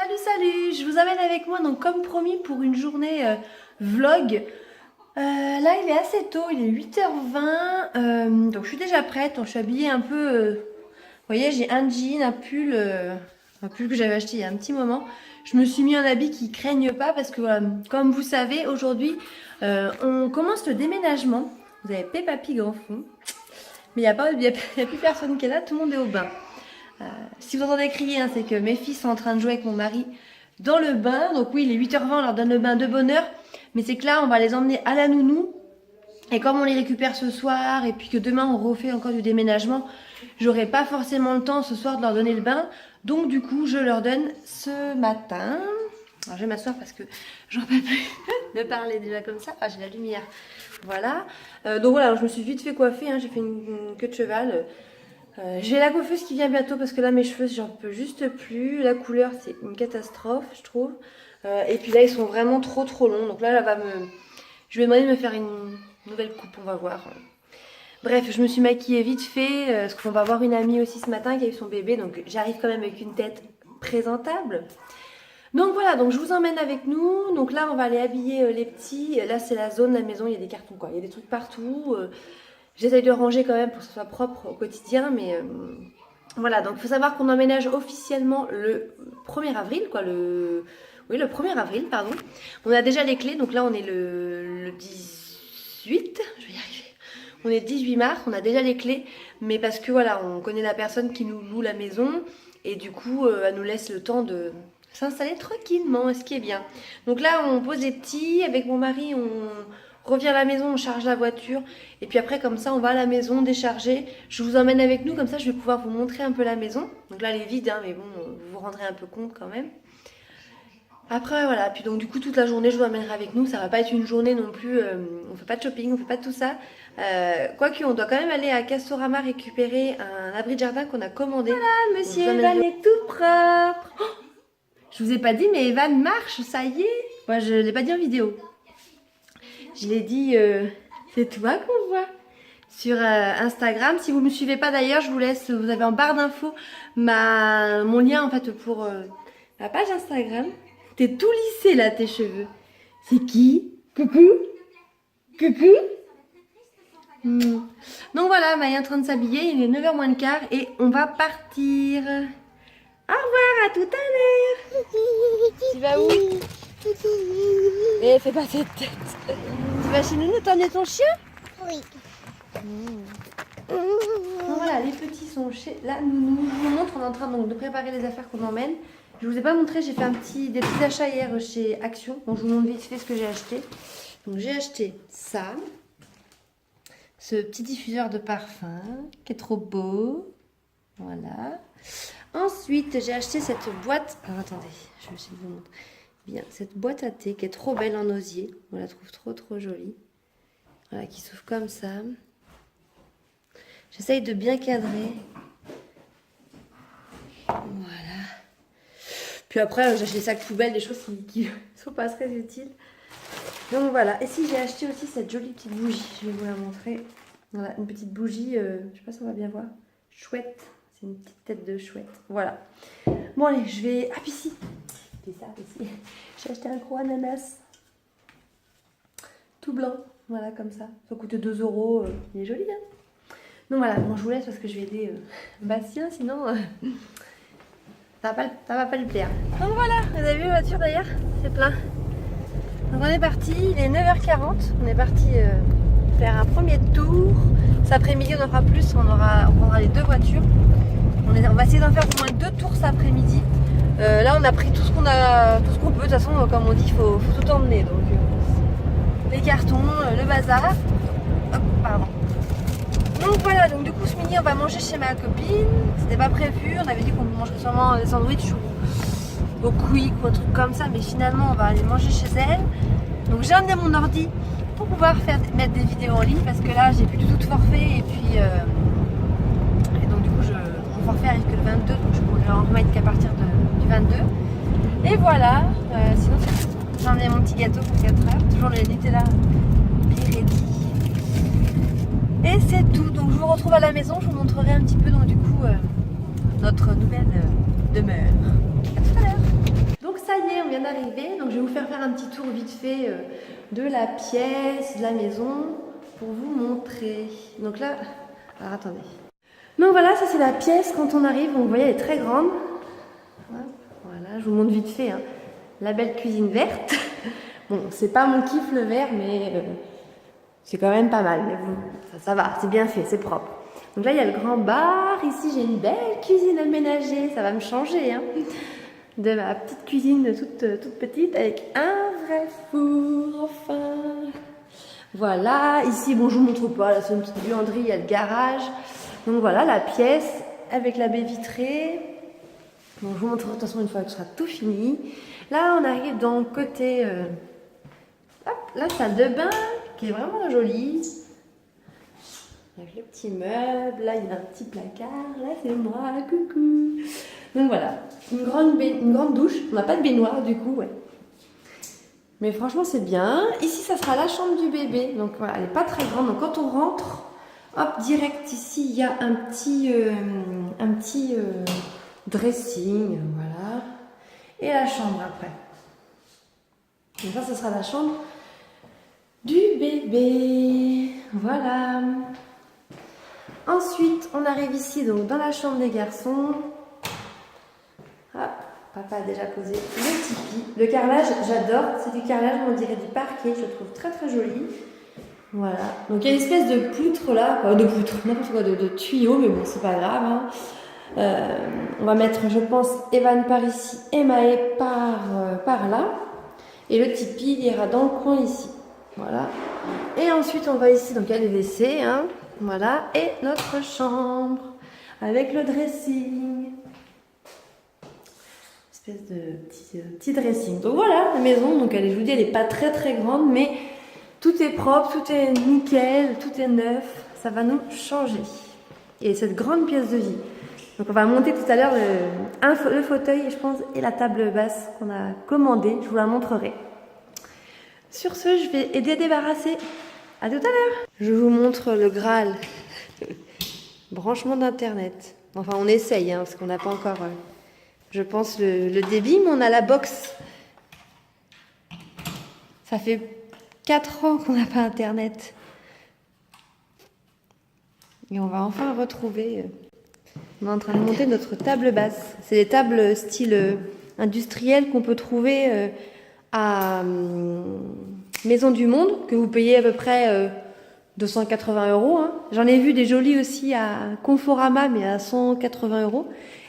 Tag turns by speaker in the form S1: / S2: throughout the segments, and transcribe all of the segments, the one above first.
S1: Salut, salut! Je vous amène avec moi, donc comme promis, pour une journée vlog. Là, il est assez tôt, il est 8h20, donc je suis déjà prête. Donc, je suis habillée un peu... vous voyez, j'ai un jean, un pull que j'avais acheté il y a un petit moment. Je me suis mis un habit qui craigne pas parce que, voilà, comme vous savez, aujourd'hui, on commence le déménagement. Vous avez Peppa Pig en fond, mais il n'y a plus personne qui est là, tout le monde est au bain. Si vous entendez crier, hein, c'est que mes filles sont en train de jouer avec mon mari dans le bain. Donc oui, il est 8h20, on leur donne le bain de bonne heure. Mais c'est que là, on va les emmener à la nounou. Et comme on les récupère ce soir, et puis que demain on refait encore du déménagement, j'aurai pas forcément le temps ce soir de leur donner le bain. Donc du coup, je leur donne ce matin. Alors je vais m'asseoir parce que j'en peux plus de parler déjà comme ça. Ah, j'ai la lumière. Voilà. Donc voilà, alors je me suis vite fait coiffer, hein. J'ai fait une queue de cheval. J'ai la coiffeuse qui vient bientôt parce que là mes cheveux j'en peux juste plus. La couleur c'est une catastrophe je trouve. Et puis là ils sont vraiment trop longs. Donc là je vais demander de me faire une nouvelle coupe, on va voir. Bref, je me suis maquillée vite fait parce qu'on va voir une amie aussi ce matin qui a eu son bébé. Donc j'arrive quand même avec une tête présentable. Donc voilà, donc je vous emmène avec nous. Donc là on va aller habiller les petits. Là c'est la zone de la maison, il y a des cartons quoi. Il y a des trucs partout. J'essaye de ranger quand même pour que ce soit propre au quotidien, mais voilà. Donc il faut savoir qu'on emménage officiellement le 1er avril, quoi. Oui, le 1er avril, pardon. On a déjà les clés, donc là on est le 18, je vais y arriver. On est le 18 mars, on a déjà les clés, mais parce que voilà, on connaît la personne qui nous loue la maison, et du coup, elle nous laisse le temps de s'installer tranquillement, ce qui est bien. Donc là, on pose les petits, avec mon mari, on revient à la maison, on charge la voiture et puis après comme ça on va à la maison décharger. Je vous emmène avec nous, comme ça je vais pouvoir vous montrer un peu la maison. Donc là elle est vide hein, mais bon vous vous rendrez un peu compte quand même. Après voilà, puis donc du coup toute la journée je vous emmènerai avec nous. Ça va pas être une journée non plus, on fait pas de shopping, on fait pas de tout ça. Quoique on doit quand même aller à Castorama récupérer un abri de jardin qu'on a commandé. Voilà, monsieur Evan est tout propre. Oh, je vous ai pas dit mais Evan marche, ça y est. Moi je l'ai pas dit en vidéo. Je l'ai dit, c'est toi qu'on voit sur Instagram. Si vous ne me suivez pas d'ailleurs, je vous laisse, vous avez en barre d'infos mon lien en fait pour ma page Instagram. T'es tout lissé là tes cheveux. C'est qui? Coucou? Coucou? Donc voilà, Maya est en train de s'habiller, il est 9h moins le quart et on va partir. Au revoir, à tout à l'heure. Tu vas où? Eh, fais pas cette tête. Tu vas chez Nounou t'emmener ton chien?
S2: Oui.
S1: Donc voilà, les petits sont chez la Nounou. Je vous montre, on est en train donc de préparer les affaires qu'on emmène. Je vous ai pas montré, j'ai fait des petits achats hier chez Action. Bon, je vous montre vite fait ce que j'ai acheté. Donc j'ai acheté ça. Ce petit diffuseur de parfum qui est trop beau. Voilà. Ensuite, j'ai acheté cette boîte. Alors attendez, je vais essayer de vous montrer. Bien, cette boîte à thé qui est trop belle en osier. On la trouve trop jolie. Voilà, qui s'ouvre comme ça. J'essaye de bien cadrer. Voilà. Puis après, j'achète des sacs poubelles, des choses qui ne sont pas très utiles. Donc voilà. Et si j'ai acheté aussi cette jolie petite bougie, je vais vous la montrer. Voilà, une petite bougie, je ne sais pas si on va bien voir. Chouette. C'est une petite tête de chouette. Voilà. Bon allez, je vais... Ah puis si, c'est ça aussi. J'ai acheté un gros ananas. Tout blanc. Voilà, comme ça. Ça coûte 2 €. Il est joli, hein. Donc voilà, bon, je vous laisse parce que je vais aider Bastien, sinon ça va pas lui plaire. Donc voilà, vous avez vu la voiture d'ailleurs? C'est plein. Donc on est parti, il est 9h40. On est parti faire un premier tour. Cet après-midi on en fera plus, on prendra les 2 voitures. On va essayer d'en faire au moins 2 tours cet après-midi. Là on a pris tout ce qu'on peut. De toute façon, comme on dit, il faut tout emmener. Donc les cartons, le bazar. Hop, pardon. Donc voilà, donc du coup ce midi on va manger chez ma copine. C'était pas prévu, on avait dit qu'on mangerait sûrement des sandwichs ou au quick ou un truc comme ça, mais finalement on va aller manger chez elle. Donc j'ai emmené mon ordi pour pouvoir mettre des vidéos en ligne parce que là j'ai plus du tout de forfait et puis et donc du coup mon forfait arrive que le 22, donc je pourrais en remettre qu'à partir du 22. Et voilà, sinon c'est tout. J'ai emmené mon petit gâteau pour 4 heures, toujours le Nutella ready. Et c'est tout, donc je vous retrouve à la maison, je vous montrerai un petit peu donc du coup notre nouvelle demeure. À tout à l'heure. vient d'arriver, donc je vais vous faire un petit tour vite fait de la pièce, de la maison, pour vous montrer. Donc là, alors attendez. Donc voilà, ça c'est la pièce quand on arrive, vous voyez elle est très grande. Voilà, je vous montre vite fait, hein. La belle cuisine verte. Bon, c'est pas mon kiff le vert, mais c'est quand même pas mal. Mais bon, ça va, c'est bien fait, c'est propre. Donc là, il y a le grand bar. Ici, j'ai une belle cuisine aménagée. Ça va me changer, hein, de ma petite cuisine toute petite avec un vrai four, enfin. Voilà, ici, bon, je vous montre pas. Là, c'est une petite buanderie, il y a le garage. Donc voilà, la pièce avec la baie vitrée. Bon, je vous montrerai de toute façon une fois que ce sera tout fini. Là, on arrive dans le côté... hop, la salle de bain, qui est vraiment jolie. Avec le petit meuble, là il y a un petit placard, là c'est moi, coucou. Donc voilà, une grande douche, on n'a pas de baignoire du coup, ouais. Mais franchement c'est bien. Ici ça sera la chambre du bébé, donc voilà, elle n'est pas très grande. Donc quand on rentre, hop, direct ici il y a un petit dressing, voilà. Et la chambre après. Donc ça sera la chambre du bébé, voilà. Ensuite, on arrive ici donc dans la chambre des garçons. Hop, papa a déjà posé le tipi. Le carrelage, j'adore. C'est du carrelage, on dirait du parquet. Je le trouve très très joli. Voilà. Donc il y a une espèce de poutre là, n'importe quoi, de tuyau, mais bon, c'est pas grave, hein. On va mettre, je pense, Evan par ici et Maë par là. Et le tipi, il ira dans le coin ici. Voilà. Et ensuite, on va ici, donc il y a les WC, hein. Voilà, et notre chambre avec le dressing. Espèce de petit dressing. Donc voilà, la maison, donc je vous dis, elle n'est pas très très grande, mais tout est propre, tout est nickel, tout est neuf. Ça va nous changer. Et cette grande pièce de vie. Donc on va monter tout à l'heure le fauteuil, je pense, et la table basse qu'on a commandée. Je vous la montrerai. Sur ce, je vais aider à débarrasser. À tout à l'heure. Je vous montre le Graal. Branchement d'internet. Enfin, on essaye, hein, parce qu'on n'a pas encore, je pense, le débit, mais on a la box. Ça fait 4 ans qu'on n'a pas internet. Et on va enfin le retrouver. On est en train de monter notre table basse. C'est des tables style industriel qu'on peut trouver à Maison du Monde, que vous payez à peu près 280 €. Hein. J'en ai vu des jolies aussi à Conforama, mais à 180 €.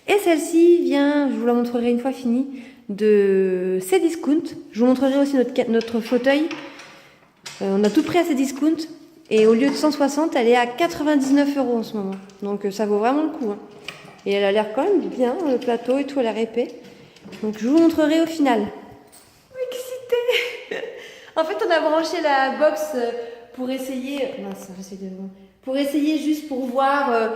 S1: Et celle-ci vient, je vous la montrerai une fois finie, de Cdiscount. Je vous montrerai aussi notre fauteuil. On a tout pris à Cdiscount. Et au lieu de 160, elle est à 99 € en ce moment. Donc ça vaut vraiment le coup. Hein. Et elle a l'air quand même bien, le plateau et tout, elle a l'air épais. Donc je vous montrerai au final. Excitée. En fait, on a branché la box pour essayer... pour essayer juste pour voir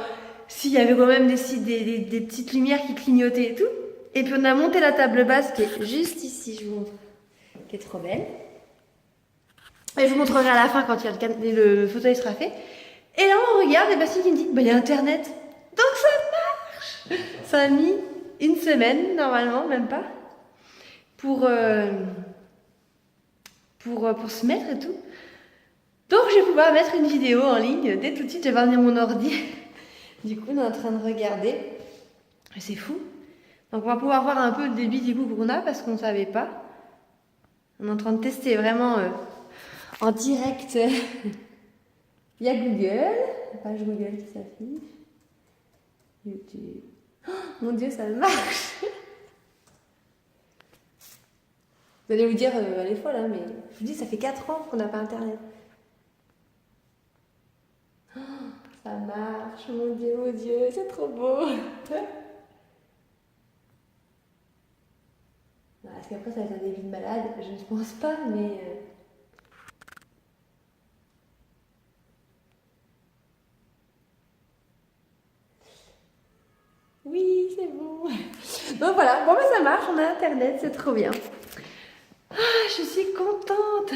S1: s'il y avait quand même des petites lumières qui clignotaient et tout. Et puis on a monté la table basse qui est juste ici, je vous montre. Qui est trop belle. Et je vous montrerai à la fin quand le fauteuil sera fait. Et là, on regarde et Bastien qui me dit, bah, il y a Internet. Donc ça marche. Ça a mis une semaine, normalement, même pas, pour se mettre et tout. Donc, je vais pouvoir mettre une vidéo en ligne dès tout de suite. Je vais venir mon ordi. Du coup, on est en train de regarder. C'est fou. Donc, on va pouvoir voir un peu le débit du coup qu'on a parce qu'on ne savait pas. On est en train de tester vraiment... en direct, il y a Google, la page Google qui s'affiche. YouTube. Oh, mon Dieu, ça marche. Vous allez vous dire, elle est folle, hein, mais je vous dis, ça fait 4 ans qu'on n'a pas Internet. Oh, ça marche, mon Dieu, c'est trop beau. Est-ce qu'après, ça va être un début de malade? Je ne pense pas, mais... Oui, c'est bon. Donc voilà, bon ben ça marche, on a Internet, c'est trop bien. Ah, je suis contente.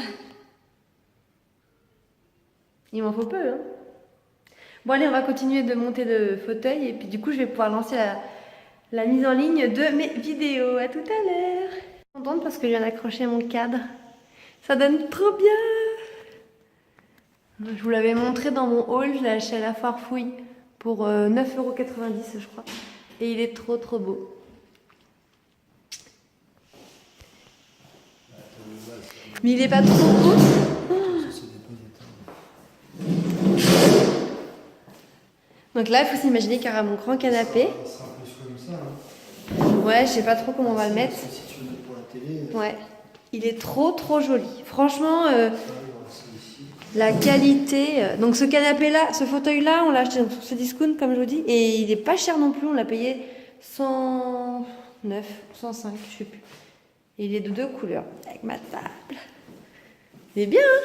S1: Il m'en faut peu, hein. Bon allez, on va continuer de monter le fauteuil et puis du coup je vais pouvoir lancer la mise en ligne de mes vidéos. À tout à l'heure. contente parce que je viens d'accrocher mon cadre. Ça donne trop bien. Je vous l'avais montré dans mon haul, je l'ai acheté à la foire Fouille pour 9,90 € je crois. Et il est trop trop beau. Mais il est pas trop beau. Donc là, il faut s'imaginer qu'il y aura mon grand canapé. Ouais, je sais pas trop comment on va le mettre. Ouais, il est trop trop joli. Franchement, la qualité. Donc ce canapé-là, ce fauteuil-là, on l'a acheté sur ce discount, comme je vous dis, et il est pas cher non plus. On l'a payé 109, 105, je sais plus. Et il est de 2 couleurs avec ma table. Il est bien, hein?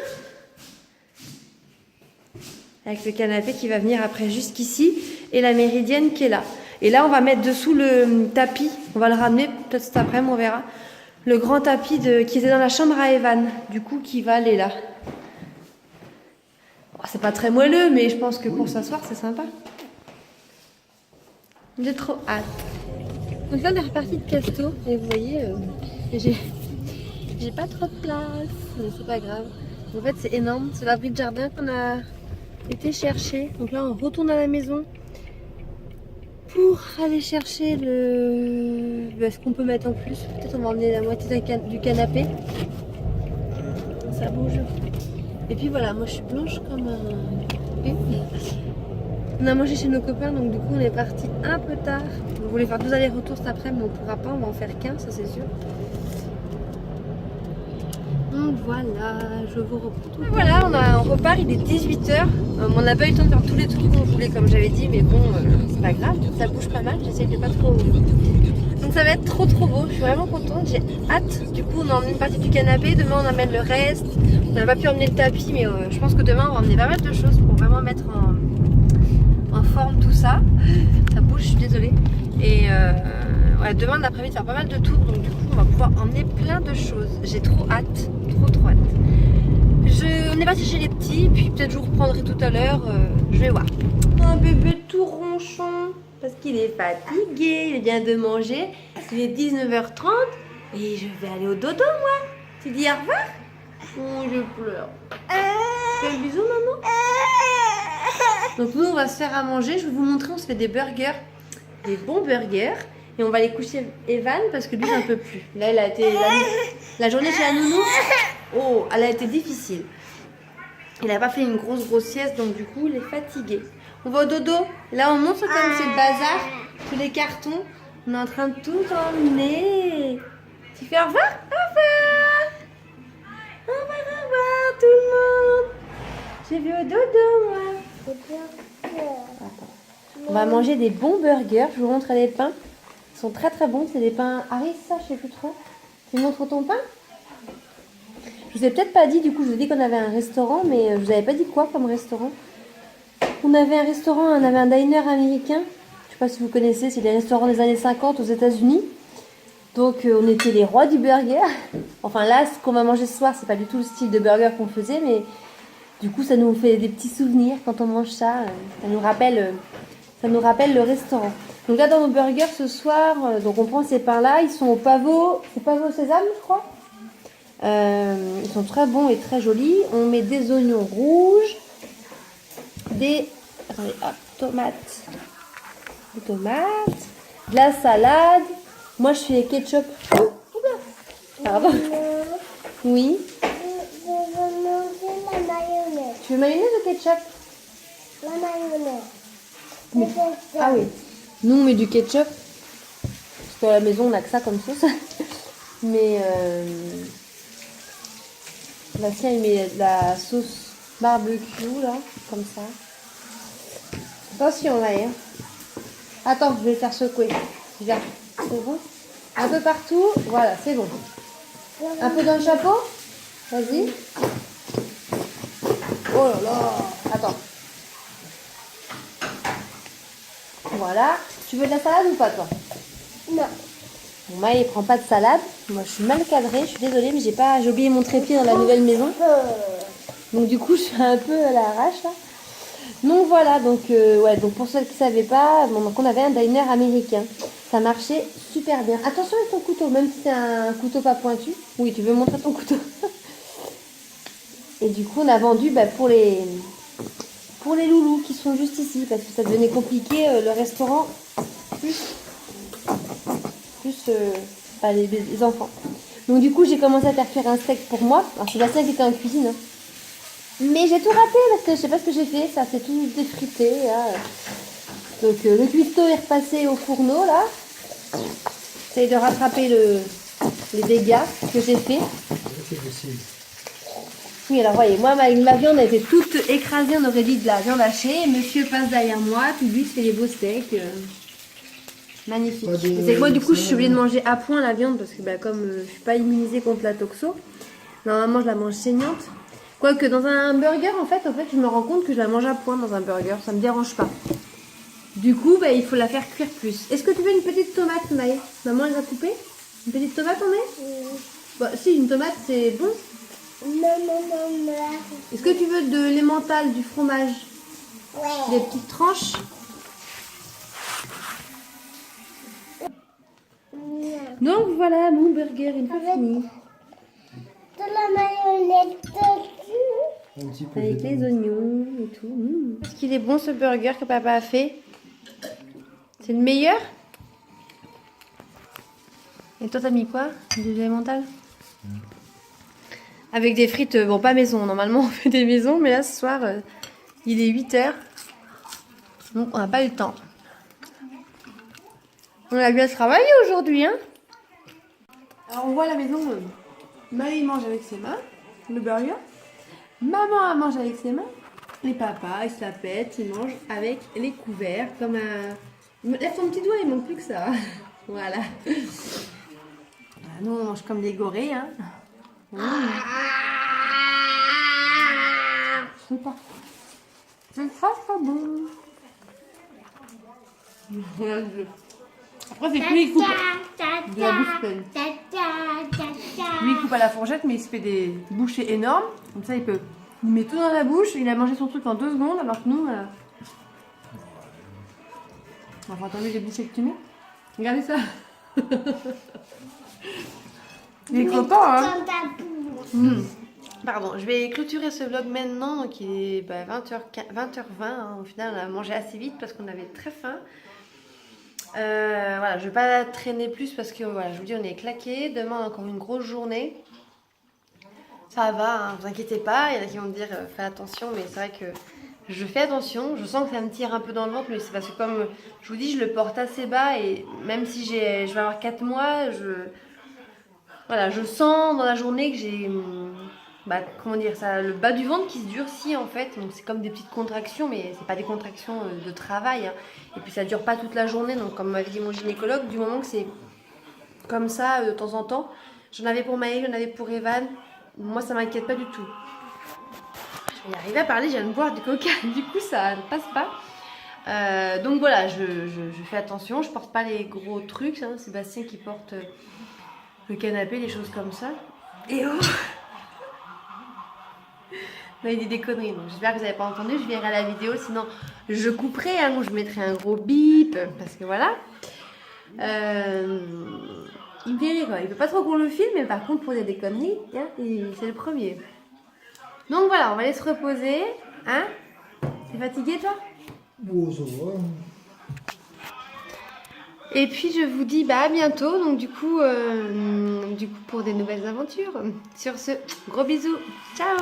S1: Avec le canapé qui va venir après jusqu'ici et la méridienne qui est là. Et là, on va mettre dessous le tapis. On va le ramener peut-être cet après-midi, on verra. Le grand tapis qui était dans la chambre à Evan, du coup, qui va aller là. Oh, c'est pas très moelleux, mais je pense que pour s'asseoir, c'est sympa. J'ai trop hâte. Donc là, on est reparti de Casto. Et vous voyez, j'ai pas trop de place. Mais c'est pas grave. En fait, c'est énorme. C'est l'abri de jardin qu'on a été chercher. Donc là, on retourne à la maison pour aller chercher ce qu'on peut mettre en plus. Peut-être on va emmener la moitié du canapé. Ça bouge. Et puis voilà, moi je suis blanche comme un... On a mangé chez nos copains, donc du coup on est parti un peu tard. On voulait faire 2 allers-retours cet après-midi, mais on pourra pas, on va en faire qu'un, ça c'est sûr. Donc voilà, je vous reprends. Voilà, on repart, il est 18h. On n'a pas eu le temps de faire tous les tours qu'on voulait, comme j'avais dit, mais bon, c'est pas grave, ça bouge pas mal, j'essaie de pas trop. Donc ça va être trop trop beau, je suis vraiment contente, j'ai hâte. Du coup, on a emmené une partie du canapé, demain on emmène le reste. On n'a pas pu emmener le tapis, mais je pense que demain on va emmener pas mal de choses pour vraiment mettre en forme tout ça. Ça bouge, je suis désolée. Et ouais, demain on a prévu de faire pas mal de tours, donc du coup on va pouvoir emmener plein de choses. J'ai trop hâte, trop hâte. On est parti chez les petits, puis peut-être je vous reprendrai tout à l'heure, je vais voir. Un bébé tout ronchon, parce qu'il est fatigué, il vient de manger. Il est 19h30 et je vais aller au dodo moi. Tu dis au revoir? Oh, je pleure. Fais le bisou maman. Donc nous on va se faire à manger, je vais vous montrer, on se fait des burgers, des bons burgers. Et on va aller coucher Evan parce que lui j'en peux plus. Là elle a été la journée chez la nounou. Oh, elle a été difficile. Il n'a pas fait une grosse sieste, donc du coup il est fatigué. On va au dodo. Là on montre comme c'est le bazar, tous les cartons. On est en train de tout emmener. Tu fais au revoir? Au revoir. Au revoir, au revoir tout le monde. J'ai vu au dodo moi. Attends. On va manger des bons burgers. Je vous montre les pains. Ils sont très très bons. C'est des pains Harris, ça je sais plus trop. Tu me montres ton pain? Je vous ai peut-être pas dit, du coup je vous ai dit qu'on avait un restaurant, mais je vous avais pas dit quoi comme restaurant. On avait un restaurant, on avait un diner américain. Je sais pas si vous connaissez, c'est les restaurants des années 50 aux États-Unis. Donc on était les rois du burger. Enfin là, ce qu'on va manger ce soir, c'est pas du tout le style de burger qu'on faisait, mais du coup ça nous fait des petits souvenirs quand on mange ça. Ça nous rappelle le restaurant. Donc là dans nos burgers ce soir, donc on prend ces pains là, ils sont au pavot, c'est pavot au sésame je crois. Ils sont très bons et très jolis. On met des oignons rouges, des tomates, de la salade. Moi je fais ketchup. Pardon. Oui. Tu veux mayonnaise ou ketchup?
S2: La mayonnaise.
S1: Ah oui. Nous on met du ketchup. Parce qu'à la maison on n'a que ça comme sauce. Mais Bastien il met de la sauce barbecue là, comme ça. Attention là, hein. Attends, je vais le faire secouer. Viens, c'est bon. Un peu partout, voilà, c'est bon. Un peu dans le chapeau. Vas-y. Oh là là. Attends. Voilà. Tu veux de la salade ou pas toi?
S2: Non.
S1: Bon, Maë, il prend pas de salade. Moi, je suis mal cadrée. Je suis désolée, mais j'ai oublié mon trépied dans la nouvelle maison. Donc du coup, je suis un peu à l'arrache là. Donc voilà. Donc ouais. Donc pour ceux qui ne savaient pas, donc on avait un diner américain. Ça marchait super bien. Attention avec ton couteau, même si c'est un couteau pas pointu. Oui, tu veux montrer ton couteau. Et du coup, on a vendu pour les loulous qui sont juste ici, parce que ça devenait compliqué, le restaurant, plus les enfants. Donc du coup, j'ai commencé à faire cuire un steak pour moi. Alors Sébastien qui était en cuisine. Hein. Mais j'ai tout raté, parce que je sais pas ce que j'ai fait. Ça s'est tout défrité, là. Donc le cuistot est repassé au fourneau, là. J'essaye de rattraper les dégâts que j'ai fait.
S3: C'est possible.
S1: Oui, alors voyez, moi ma viande a été toute écrasée, on aurait dit de la viande hachée. Monsieur passe derrière moi, tout lui se fait les beaux steaks. Magnifique. C'est que moi du coup je suis obligée de manger à point la viande parce que comme je suis pas immunisée contre la toxo, normalement je la mange saignante. Quoique dans un burger en fait je me rends compte que je la mange à point dans un burger, ça me dérange pas. Du coup il faut la faire cuire plus. Est-ce que tu veux une petite tomate Maë? Maman elle a coupé? Une petite tomate on met? Si une tomate c'est bon.
S2: Non.
S1: Est-ce que tu veux de l'emmental, du fromage?
S2: Ouais.
S1: Des petites tranches? Donc voilà mon burger une fois fini.
S2: De la mayonnaise dessus.
S3: Un petit peu.
S1: Avec les oignons et tout. Est-ce qu'il est bon ce burger que papa a fait? C'est le meilleur? Et toi t'as mis quoi? Du lait mental? Avec des frites, bon pas maison, normalement on fait des maisons, mais là ce soir il est 8h. Donc on n'a pas eu le temps. On a bien travaillé aujourd'hui, hein? Alors on voit à la maison, Maë mange avec ses mains, le burger. Maman elle mange avec ses mains. Et papa, il se la pète, il mange avec les couverts, comme un... Lève ton petit doigt, il manque plus que ça. Voilà. Nous on mange comme des gorées, hein. C'est pas. C'est très bon. Après c'est que lui il coupe de la bouche pleine. Lui il coupe à la fourchette mais il se fait des bouchées énormes. Comme ça il met tout dans la bouche. Il a mangé son truc en 2 secondes alors que nous... Enfin t'as vu les bouchées que tu mets? Regardez ça. Il est content hein. Pardon, je vais clôturer ce vlog maintenant, donc il est 20h20, hein. Au final on a mangé assez vite parce qu'on avait très faim. Voilà, je vais pas traîner plus parce que voilà, je vous dis on est claqué. Demain on a encore une grosse journée. Ça va, hein, vous inquiétez pas, il y en a qui vont me dire fais attention, mais c'est vrai que je fais attention. Je sens que ça me tire un peu dans le ventre, mais c'est parce que comme je vous dis, je le porte assez bas et même si je vais avoir 4 mois, je sens dans la journée que j'ai... comment dire ça, le bas du ventre qui se durcit en fait, donc c'est comme des petites contractions, mais c'est pas des contractions de travail, hein. Et puis ça dure pas toute la journée, donc comme m'avait dit mon gynécologue, du moment que c'est comme ça de temps en temps, j'en avais pour Maëlle, j'en avais pour Evan, moi ça m'inquiète pas du tout. Je vais arriver à parler, je viens de boire du coca, du coup ça ne passe pas. Donc voilà, je fais attention, je porte pas les gros trucs, hein. Sébastien qui porte le canapé, les choses comme ça. Et oh non, il dit des conneries, donc j'espère que vous n'avez pas entendu, je verrai la vidéo, sinon je couperai, hein, ou je mettrai un gros bip, parce que voilà. Il me fait quoi, il veut pas trop qu'on le filme, mais par contre pour dire des conneries, hein, c'est le premier. Donc voilà, on va aller se reposer, hein. T'es fatigué toi?
S3: Oh, ça va.
S1: Et puis je vous dis à bientôt, donc du coup pour des nouvelles aventures. Sur ce, gros bisous, ciao.